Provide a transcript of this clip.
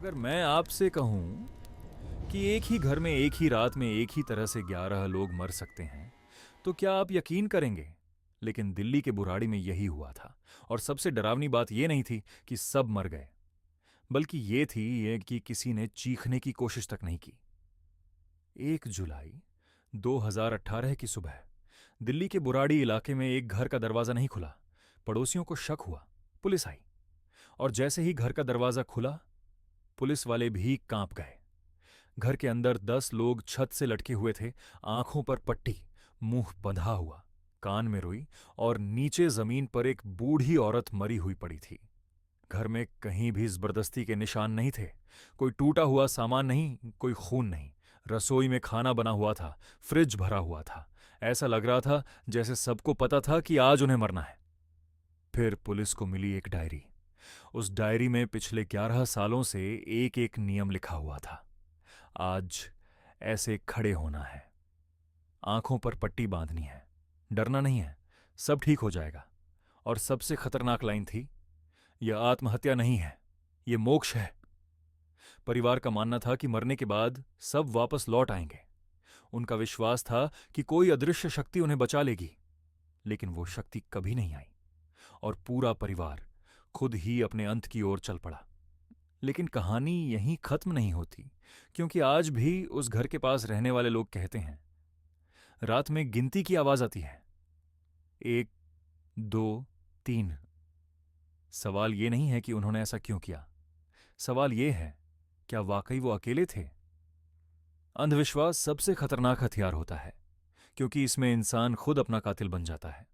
अगर मैं आपसे कहूं कि एक ही घर में एक ही रात में एक ही तरह से 11 लोग मर सकते हैं, तो क्या आप यकीन करेंगे? लेकिन दिल्ली के बुराड़ी में यही हुआ था। और सबसे डरावनी बात यह नहीं थी कि सब मर गए, बल्कि ये कि किसी ने चीखने की कोशिश तक नहीं की। 1 जुलाई 2018 की सुबह दिल्ली के बुराड़ी इलाके में एक घर का दरवाजा नहीं खुला। पड़ोसियों को शक हुआ। पुलिस आई, और जैसे ही घर का दरवाजा खुला, पुलिस वाले भी कांप गए। घर के अंदर 10 लोग छत से लटके हुए थे, आंखों पर पट्टी, मुंह बंधा हुआ, कान में रुई, और नीचे जमीन पर एक बूढ़ी औरत मरी हुई पड़ी थी। घर में कहीं भी जबरदस्ती के निशान नहीं थे। कोई टूटा हुआ सामान नहीं, कोई खून नहीं। रसोई में खाना बना हुआ था, फ्रिज भरा हुआ था। ऐसा लग रहा था जैसे सबको पता था कि आज उन्हें मरना है। फिर पुलिस को मिली एक डायरी। उस डायरी में पिछले 11 सालों से एक एक नियम लिखा हुआ था। आज ऐसे खड़े होना है, आंखों पर पट्टी बांधनी है, डरना नहीं है, सब ठीक हो जाएगा। और सबसे खतरनाक लाइन थी, यह आत्महत्या नहीं है, यह मोक्ष है। परिवार का मानना था कि मरने के बाद सब वापस लौट आएंगे। उनका विश्वास था कि कोई अदृश्य शक्ति उन्हें बचा लेगी। लेकिन वो शक्ति कभी नहीं आई, और पूरा परिवार खुद ही अपने अंत की ओर चल पड़ा। लेकिन कहानी यहीं खत्म नहीं होती, क्योंकि आज भी उस घर के पास रहने वाले लोग कहते हैं, रात में गिनती की आवाज आती है, 1, 2, 3। सवाल ये नहीं है कि उन्होंने ऐसा क्यों किया। सवाल ये है, क्या वाकई वो अकेले थे? अंधविश्वास सबसे खतरनाक हथियार होता है, क्योंकि इसमें इंसान खुद अपना कातिल बन जाता है।